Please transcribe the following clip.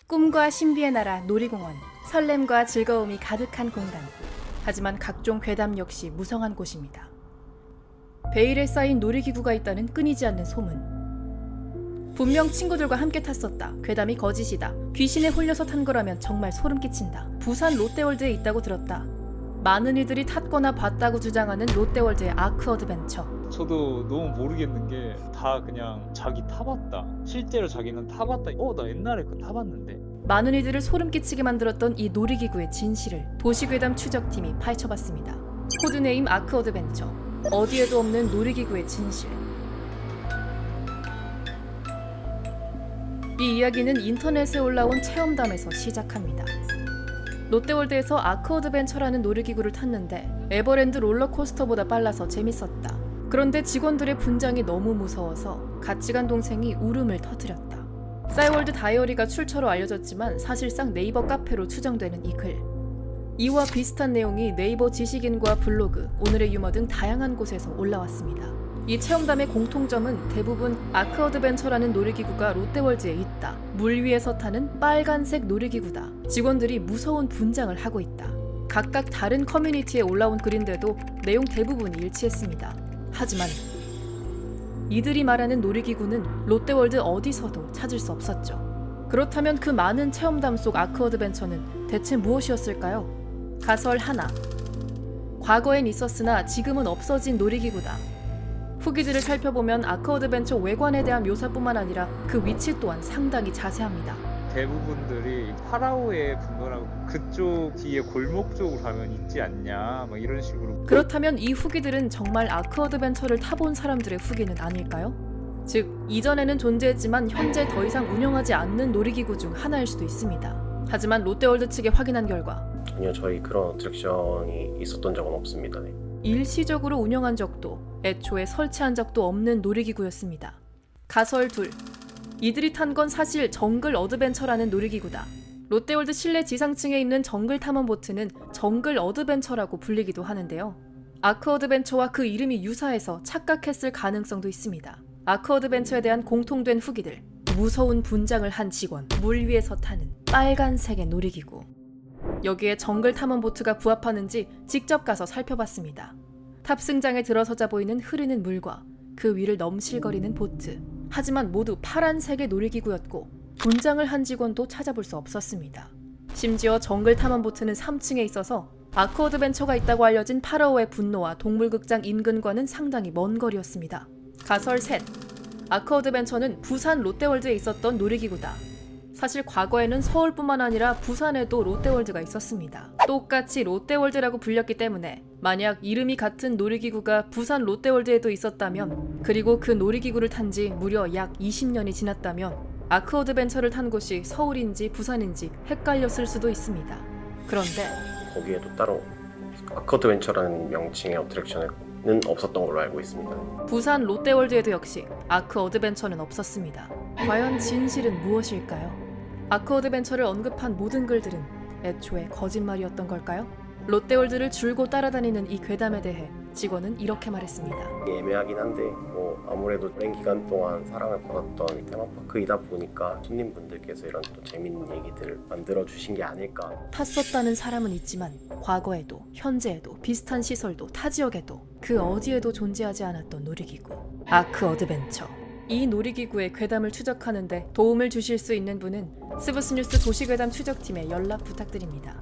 꿈과 신비의 나라 놀이공원, 설렘과 즐거움이 가득한 공간. 하지만 각종 괴담 역시 무성한 곳입니다. 베일에 쌓인 놀이기구가 있다는 끊이지 않는 소문. 분명 친구들과 함께 탔었다. 괴담이 거짓이다. 귀신에 홀려서 탄 거라면 정말 소름 끼친다. 부산 롯데월드에 있다고 들었다. 많은 이들이 탔거나 봤다고 주장하는 롯데월드의 아크 어드벤처. 저도 너무 모르겠는 게 다 그냥 자기 타봤다. 실제로 자기는 타봤다. 나 옛날에 그거 타봤는데. 많은 이들을 소름 끼치게 만들었던 이 놀이기구의 진실을 도시괴담 추적팀이 파헤쳐봤습니다. 코드네임 아크 어드벤처. 어디에도 없는 놀이기구의 진실. 이 이야기는 인터넷에 올라온 체험담에서 시작합니다. 롯데월드에서 아크 어드벤처라는 놀이기구를 탔는데 에버랜드 롤러코스터보다 빨라서 재밌었다. 그런데 직원들의 분장이 너무 무서워서 같이 간 동생이 울음을 터뜨렸다. 싸이월드 다이어리가 출처로 알려졌지만 사실상 네이버 카페로 추정되는 이 글. 이와 비슷한 내용이 네이버 지식인과 블로그, 오늘의 유머 등 다양한 곳에서 올라왔습니다. 이 체험담의 공통점은 대부분 아크 어드벤처라는 놀이기구가 롯데월드에 있다. 물 위에서 타는 빨간색 놀이기구다. 직원들이 무서운 분장을 하고 있다. 각각 다른 커뮤니티에 올라온 글인데도 내용 대부분이 일치했습니다. 하지만 이들이 말하는 놀이기구는 롯데월드 어디서도 찾을 수 없었죠. 그렇다면 그 많은 체험담 속 아크 어드벤처는 대체 무엇이었을까요? 가설 하나. 과거엔 있었으나 지금은 없어진 놀이기구다. 후기들을 살펴보면 아크 어드벤처 외관에 대한 묘사뿐만 아니라 그 위치 또한 상당히 자세합니다. 대부분들이 파라오의 분노라고 그쪽 뒤에 골목 쪽으로 가면 있지 않냐 막 이런 식으로. 그렇다면 이 후기들은 정말 아크 어드벤처를 타본 사람들의 후기는 아닐까요? 즉, 이전에는 존재했지만 현재 더 이상 운영하지 않는 놀이기구 중 하나일 수도 있습니다. 하지만 롯데월드 측에 확인한 결과 아니요, 저희 그런 어트랙션이 있었던 적은 없습니다. 네. 일시적으로 운영한 적도 애초에 설치한 적도 없는 놀이기구였습니다. 가설 둘. 이들이 탄 건 사실 정글 어드벤처라는 놀이기구다. 롯데월드 실내 지상층에 있는 정글 탐험 보트는 정글 어드벤처라고 불리기도 하는데요. 아크 어드벤처와 그 이름이 유사해서 착각했을 가능성도 있습니다. 아크 어드벤처에 대한 공통된 후기들. 무서운 분장을 한 직원, 물 위에서 타는 빨간색의 놀이기구. 여기에 정글 탐험 보트가 부합하는지 직접 가서 살펴봤습니다. 탑승장에 들어서자 보이는 흐르는 물과 그 위를 넘실거리는 보트. 하지만 모두 파란색의 놀이기구였고 분장을 한 직원도 찾아볼 수 없었습니다. 심지어 정글 탐험 보트는 3층에 있어서 아크 어드벤처가 있다고 알려진 파라오의 분노와 동물극장 인근과는 상당히 먼 거리였습니다. 가설 셋. 아크 어드벤처는 부산 롯데월드에 있었던 놀이기구다. 사실 과거에는 서울뿐만 아니라 부산에도 롯데월드가 있었습니다. 똑같이 롯데월드라고 불렸기 때문에 만약 이름이 같은 놀이기구가 부산 롯데월드에도 있었다면, 그리고 그 놀이기구를 탄 지 무려 약 20년이 지났다면 아크 어드벤처를 탄 곳이 서울인지 부산인지 헷갈렸을 수도 있습니다. 그런데 거기에도 따로 아크 어드벤처라는 명칭의 어트랙션은 없었던 걸로 알고 있습니다. 부산 롯데월드에도 역시 아크 어드벤처는 없었습니다. 과연 진실은 무엇일까요? 아크 어드벤처를 언급한 모든 글들은 애초에 거짓말이었던 걸까요? 롯데월드를 줄곧 따라다니는 이 괴담에 대해 직원은 이렇게 말했습니다. 애매하긴 한데 아무래도 오랜 기간 동안 사랑을 받았던 테마파크이다 보니까 손님분들께서 이런 또 재밌는 얘기들을 만들어주신 게 아닐까. 탔었다는 사람은 있지만 과거에도 현재에도 비슷한 시설도 타 지역에도 그 어디에도 존재하지 않았던 놀이기구 아크 어드벤처. 이 놀이기구의 괴담을 추적하는데 도움을 주실 수 있는 분은 스브스뉴스 도시괴담 추적팀에 연락 부탁드립니다.